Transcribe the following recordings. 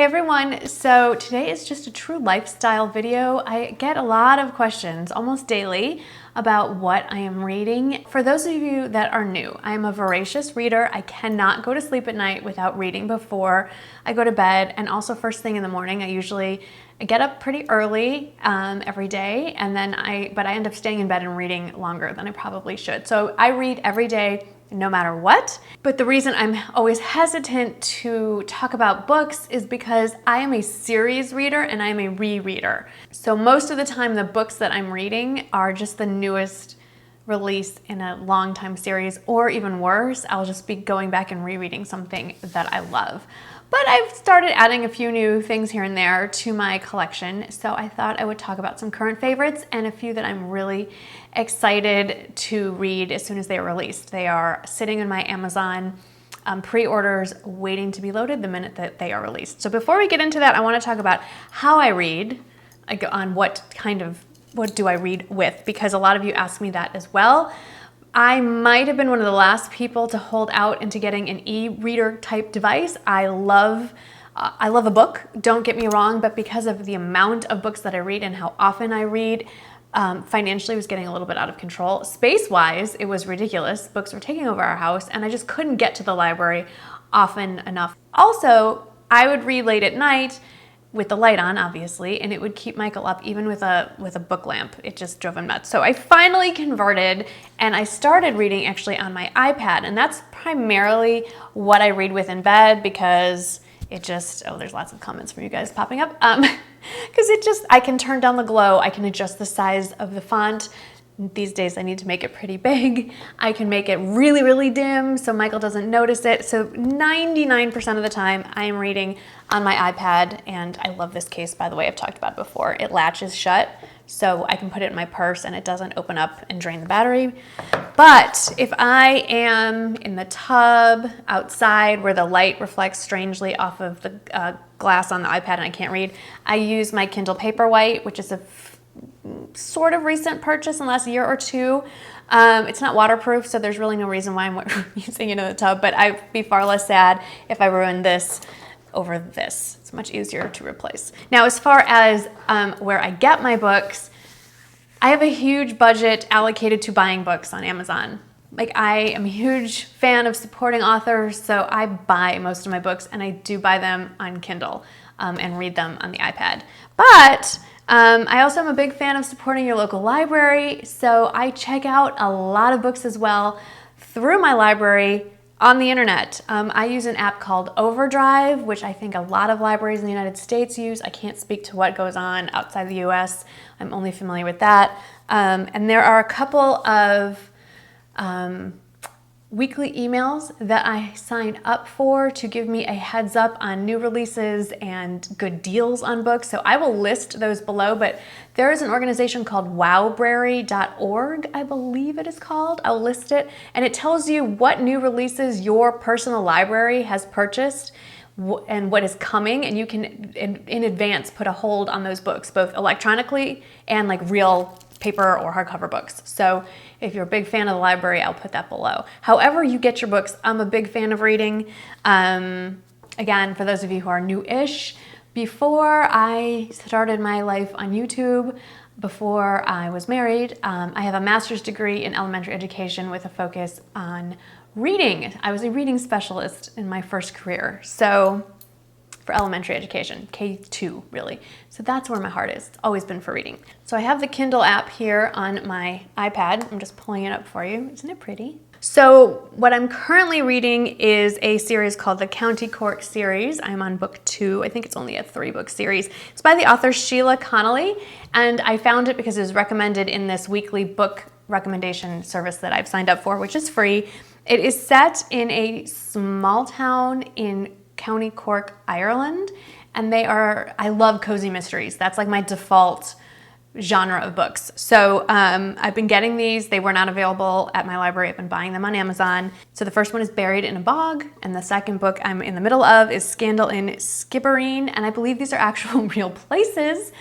everyone, so today is just a true lifestyle video. I get a lot of questions almost daily about what I am reading. For those of you that are new, I am a voracious reader. I cannot go to sleep at night without reading before I go to bed, and also first thing in the morning. I get up pretty early every day, and then but I end up staying in bed and reading longer than I probably should. So I read every day, no matter what. But the reason I'm always hesitant to talk about books is because I am a series reader and I am a rereader. So most of the time the books that I'm reading are just the newest release in a long time series, or even worse, I'll just be going back and rereading something that I love. But I've started adding a few new things here and there to my collection, so I thought I would talk about some current favorites and a few that I'm really excited to read as soon as they are released. They are sitting in my Amazon pre-orders, waiting to be loaded the minute that they are released. So before we get into that, I want to talk about how I read, on what do I read with, because a lot of you ask me that as well. I might have been one of the last people to hold out into getting an e-reader type device. I love a book, don't get me wrong, but because of the amount of books that I read and how often I read, financially it was getting a little bit out of control. Space-wise, it was ridiculous. Books were taking over our house and I just couldn't get to the library often enough. Also, I would read late at night with the light on, obviously, and it would keep Michael up even with a book lamp. It just drove him nuts. So I finally converted and I started reading actually on my iPad, and that's primarily what I read with in bed because it just, oh, there's lots of comments from you guys popping up. Because I can turn down the glow, I can adjust the size of the font. These days I need to make it pretty big. I can make it really, really dim so Michael doesn't notice it. So 99% of the time I am reading on my iPad, and I love this case, by the way. I've talked about it before. It latches shut so I can put it in my purse and it doesn't open up and drain the battery. But if I am in the tub outside where the light reflects strangely off of the glass on the iPad and I can't read, I use my Kindle Paperwhite, which is a sort of recent purchase in the last year or two. It's not waterproof, so there's really no reason why I'm using it in the tub, but I'd be far less sad if I ruined this over this. It's much easier to replace. Now, as far as where I get my books, I have a huge budget allocated to buying books on Amazon. Like, I am a huge fan of supporting authors, so I buy most of my books, and I do buy them on Kindle and read them on the iPad. But I also am a big fan of supporting your local library, so I check out a lot of books as well through my library on the internet. I use an app called Overdrive, which I think a lot of libraries in the United States use. I can't speak to what goes on outside the US. I'm only familiar with that. And there are a couple of weekly emails that I sign up for to give me a heads up on new releases and good deals on books. So I will list those below, but there is an organization called wowbrary.org, I believe it is called. I'll list it, and it tells you what new releases your personal library has purchased and what is coming, and you can in advance put a hold on those books, both electronically and like real paper or hardcover books. So if you're a big fan of the library, I'll put that below. However you get your books, I'm a big fan of reading. Again, for those of you who are new-ish, before I started my life on YouTube, before I was married, I have a master's degree in elementary education with a focus on reading. I was a reading specialist in my first career. So for elementary education, K2 really. So that's where my heart is. It's always been for reading. So I have the Kindle app here on my iPad. I'm just pulling it up for you. Isn't it pretty? So what I'm currently reading is a series called the County Cork series. I'm on book 2. I think it's only a 3-book series. It's by the author Sheila Connolly, and I found it because it was recommended in this weekly book recommendation service that I've signed up for, which is free. It is set in a small town in County Cork, Ireland, and I love cozy mysteries. That's like my default genre of books. So I've been getting these. They were not available at my library. I've been buying them on Amazon. So the first one is Buried in a Bog, and the second book I'm in the middle of is Scandal in Skibbereen, and I believe these are actual real places.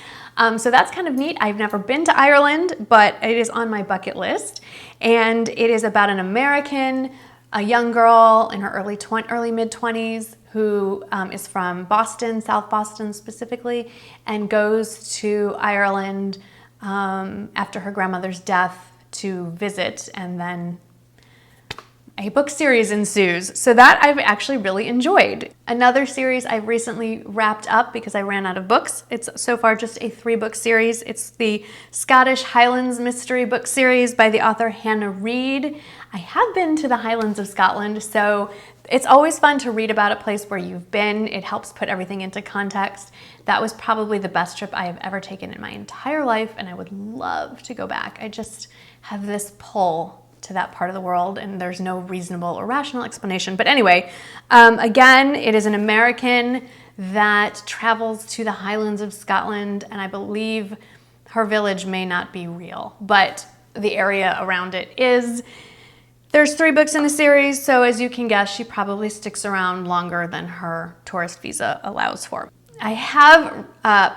So that's kind of neat. I've never been to Ireland, but it is on my bucket list, and it is about an American a young girl in her early mid-20s who is from Boston, South Boston specifically, and goes to Ireland after her grandmother's death to visit, and then a book series ensues. So that I've actually really enjoyed. Another series I've recently wrapped up because I ran out of books. It's so far just a 3-book series. It's the Scottish Highlands mystery book series by the author Hannah Reid. I have been to the Highlands of Scotland, so it's always fun to read about a place where you've been. It helps put everything into context. That was probably the best trip I have ever taken in my entire life, and I would love to go back. I just have this pull to that part of the world, and there's no reasonable or rational explanation. But anyway, again, it is an American that travels to the Highlands of Scotland, and I believe her village may not be real, but the area around it is. There's 3 books in the series, so as you can guess, she probably sticks around longer than her tourist visa allows for. I have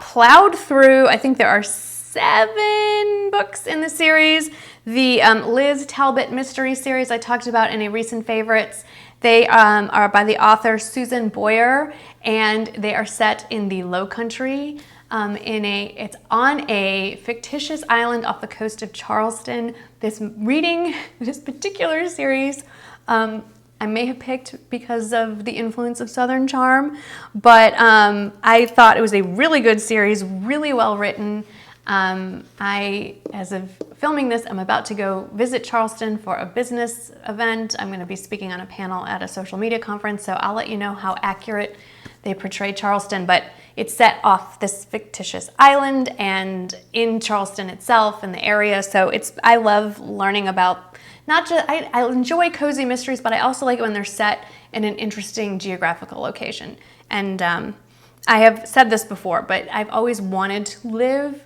plowed through, I think there are 7 books in the series. The Liz Talbot mystery series I talked about in a recent favorites. They are by the author Susan Boyer, and they are set in the Low Country. It's on a fictitious island off the coast of Charleston. Reading this particular series, I may have picked because of the influence of Southern Charm, but I thought it was a really good series, really well written. As of filming this, I'm about to go visit Charleston for a business event. I'm going to be speaking on a panel at a social media conference, so I'll let you know how accurate they portray Charleston, but it's set off this fictitious island and in Charleston itself and the area, so I love learning about, I enjoy cozy mysteries, but I also like it when they're set in an interesting geographical location. And I have said this before, but I've always wanted to live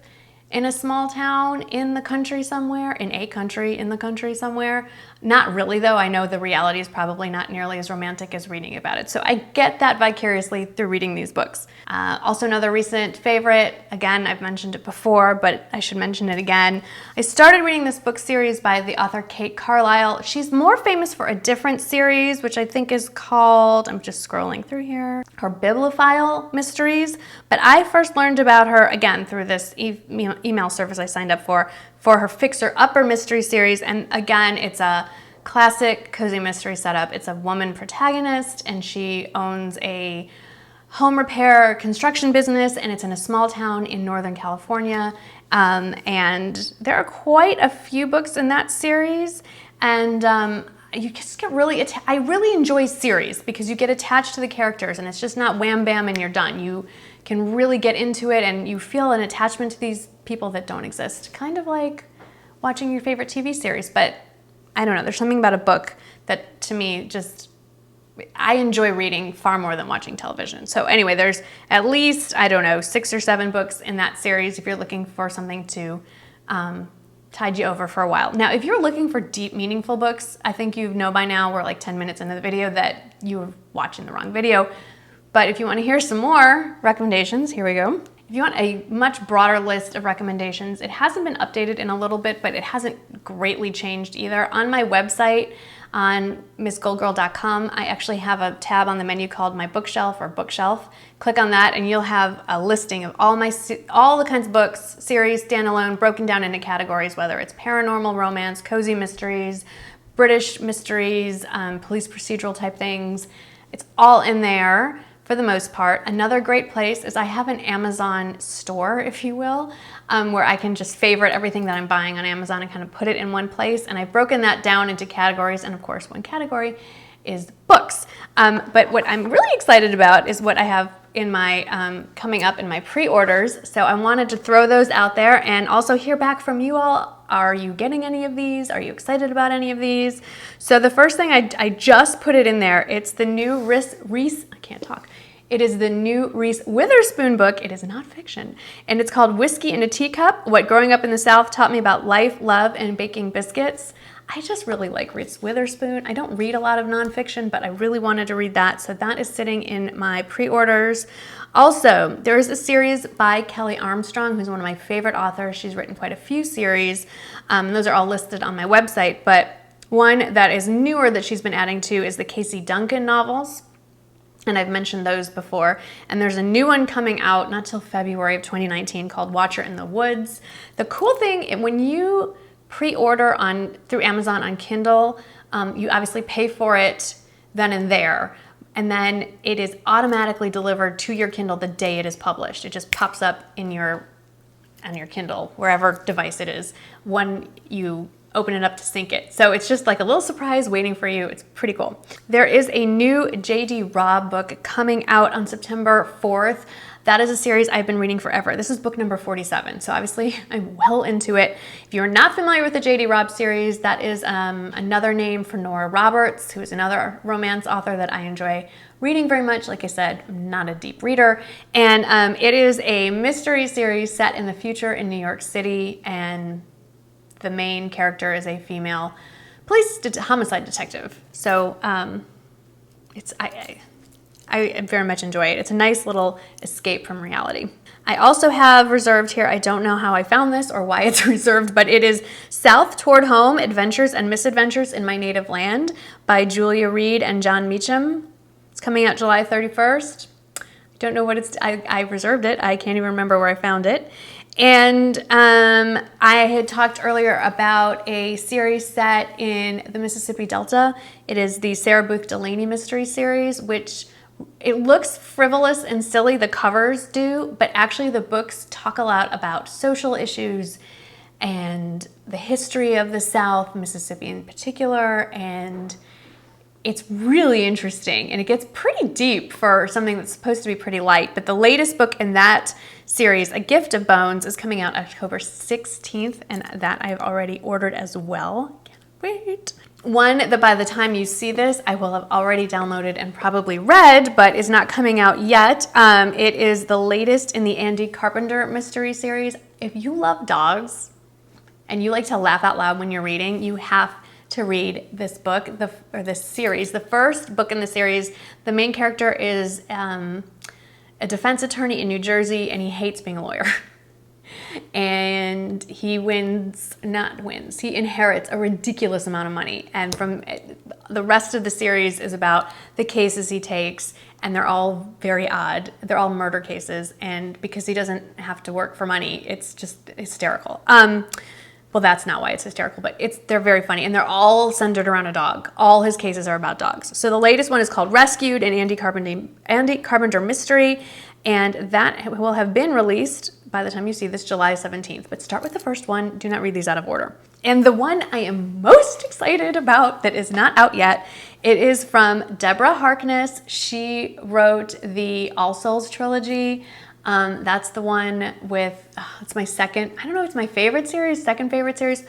in a small town in the country somewhere, in the country somewhere. Not really though, I know the reality is probably not nearly as romantic as reading about it. So I get that vicariously through reading these books. Also another recent favorite, again, I've mentioned it before, but I should mention it again. I started reading this book series by the author Kate Carlisle. She's more famous for a different series, which I think is called, I'm just scrolling through here, her Bibliophile Mysteries. But I first learned about her, again, through this email service I signed up for her Fixer Upper mystery series. And again, it's a classic cozy mystery setup. It's a woman protagonist, and she owns a home repair construction business, and it's in a small town in Northern California. And there are quite a few books in that series, and you just get really, I really enjoy series because you get attached to the characters, and it's just not wham bam and you're done. You can really get into it, and you feel an attachment to these people that don't exist. Kind of like watching your favorite TV series, but I don't know, there's something about a book that to me just, I enjoy reading far more than watching television. So anyway, there's at least, I don't know, 6 or 7 books in that series if you're looking for something to tide you over for a while. Now, if you're looking for deep, meaningful books, I think you know by now, we're like 10 minutes into the video, that you're watching the wrong video. But if you want to hear some more recommendations, here we go. If you want a much broader list of recommendations, it hasn't been updated in a little bit, but it hasn't greatly changed either. On my website, on MsGoldgirl.com, I actually have a tab on the menu called My Bookshelf or Bookshelf. Click on that and you'll have a listing of all the kinds of books, series, standalone, broken down into categories, whether it's paranormal, romance, cozy mysteries, British mysteries, police procedural type things. It's all in there. For the most part. Another great place is I have an Amazon store, if you will, where I can just favorite everything that I'm buying on Amazon and kind of put it in one place. And I've broken that down into categories. And of course, one category is books. But what I'm really excited about is what I have in my, coming up in my pre-orders. So I wanted to throw those out there and also hear back from you all. Are you getting any of these? Are you excited about any of these? So the first thing, I just put it in there. It's the new It is the new Reese Witherspoon book. It is not fiction. And it's called Whiskey in a Teacup, What Growing Up in the South Taught Me About Life, Love, and Baking Biscuits. I just really like Reese Witherspoon. I don't read a lot of nonfiction, but I really wanted to read that. So that is sitting in my pre-orders. Also, there is a series by Kelly Armstrong, who's one of my favorite authors. She's written quite a few series. Those are all listed on my website, but One that is newer that she's been adding to is the Casey Duncan novels. And I've mentioned those before. And there's a new one coming out not till February of 2019 called Watcher in the Woods. The cool thing, when you pre-order through Amazon on Kindle, you obviously pay for it then and there. And then it is automatically delivered to your Kindle the day it is published. It just pops up on your Kindle, wherever device it is, when you open it up to sync it. So it's just like a little surprise waiting for you. It's pretty cool. There is a new J.D. Robb book coming out on September 4th. That is a series I've been reading forever. This is book number 47, so obviously I'm well into it. If you're not familiar with the J.D. Robb series, that is another name for Nora Roberts, who is another romance author that I enjoy reading very much. Like I said, I'm not a deep reader. And it is a mystery series set in the future in New York City, and the main character is a female homicide detective. So I very much enjoy it. It's a nice little escape from reality. I also have reserved here, I don't know how I found this or why it's reserved, but it is South Toward Home, Adventures and Misadventures in My Native Land by Julia Reed and John Meacham. It's coming out July 31st. I don't know what I reserved it. I can't even remember where I found it. And I had talked earlier about a series set in the Mississippi Delta. It is the Sarah Booth Delaney mystery series, which it looks frivolous and silly, the covers do, but actually the books talk a lot about social issues and the history of the South, Mississippi in particular, and it's really interesting, and it gets pretty deep for something that's supposed to be pretty light. But the latest book in that series, A Gift of Bones, is coming out October 16th, and that I've already ordered as well. Can't wait. One that by the time you see this, I will have already downloaded and probably read, but is not coming out yet. It is the latest in the Andy Carpenter mystery series. If you love dogs and you like to laugh out loud when you're reading, you have to read this book, or this series. The first book in the series, the main character is a defense attorney in New Jersey, and he hates being a lawyer. And he inherits a ridiculous amount of money. And from the rest of the series is about the cases he takes, and they're all very odd. They're all murder cases, and because he doesn't have to work for money, it's just hysterical. Well, that's not why it's hysterical, but they're very funny, and they're all centered around a dog. All his cases are about dogs. So the latest one is called Rescued, an Andy Carpenter mystery, and that will have been released by the time you see this, July 17th. But start with the first one. Do not read these out of order. And the one I am most excited about that is not out yet, it is from Deborah Harkness. She wrote the All Souls trilogy. That's the one with, it's my second, I don't know if it's my favorite series, second favorite series.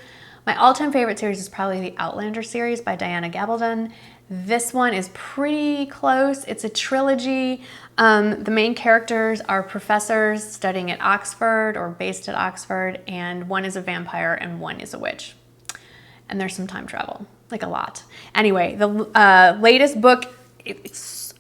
My all-time favorite series is probably the Outlander series by Diana Gabaldon. This one is pretty close. It's a trilogy. The main characters are professors studying at Oxford or based at Oxford, and one is a vampire and one is a witch. And there's some time travel, like a lot. Anyway, the latest book, it's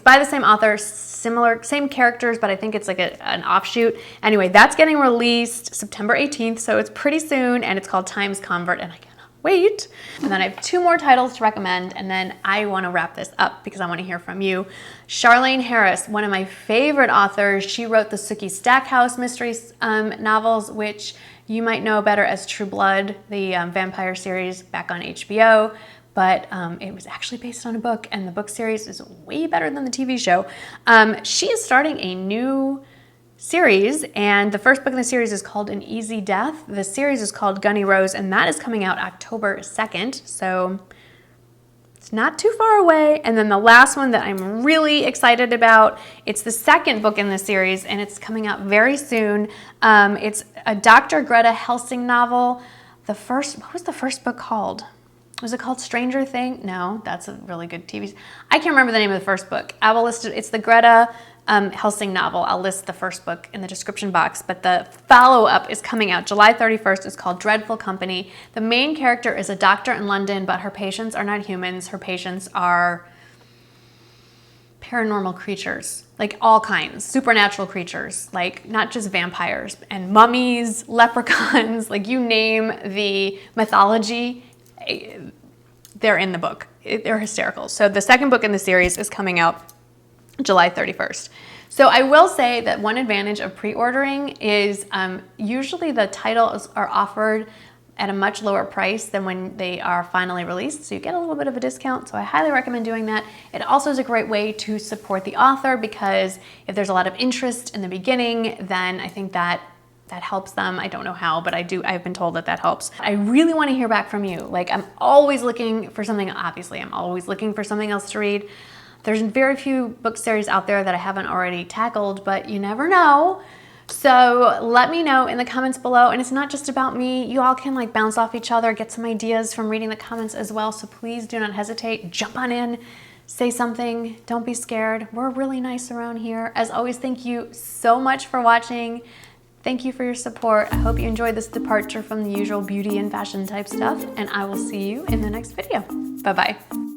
by the same author, same characters, but I think it's like an offshoot. Anyway, that's getting released September 18th, so it's pretty soon, and it's called Times Convert, and I cannot wait. And then I have two more titles to recommend, and then I want to wrap this up because I want to hear from you. Charlaine Harris, one of my favorite authors, she wrote the Sookie Stackhouse mysteries novels, which you might know better as True Blood, the vampire series back on HBO. But it was actually based on a book, and the book series is way better than the TV show. She is starting a new series, and the first book in the series is called An Easy Death. The series is called Gunny Rose, and that is coming out October 2nd, so it's not too far away. And then the last one that I'm really excited about, it's the second book in the series, and it's coming out very soon. It's a Dr. Greta Helsing novel. What was the first book called? Was it called Stranger Thing? No, that's a really good TV. I can't remember the name of the first book. I will list it. It's the Greta Helsing novel. I'll list the first book in the description box, but the follow-up is coming out July 31st. It's called Dreadful Company. The main character is a doctor in London, but her patients are not humans. Her patients are paranormal creatures, like all kinds, supernatural creatures, like not just vampires and mummies, leprechauns, like you name the mythology, they're in the book. They're hysterical. So the second book in the series is coming out July 31st. So I will say that one advantage of pre-ordering is usually the titles are offered at a much lower price than when they are finally released. So you get a little bit of a discount. So I highly recommend doing that. It also is a great way to support the author, because if there's a lot of interest in the beginning, then I think that helps them. I don't know how, but I've been told that helps. I really want to hear back from you. Like, I'm always looking for something, obviously I'm always looking for something else to read. There's very few book series out there that I haven't already tackled, but you never know. So let me know in the comments below. And it's not just about me. You all can like bounce off each other, get some ideas from reading the comments as well. So please do not hesitate. Jump on in, say something. Don't be scared. We're really nice around here. As always, thank you so much for watching. Thank you for your support. I hope you enjoyed this departure from the usual beauty and fashion type stuff, and I will see you in the next video. Bye-bye.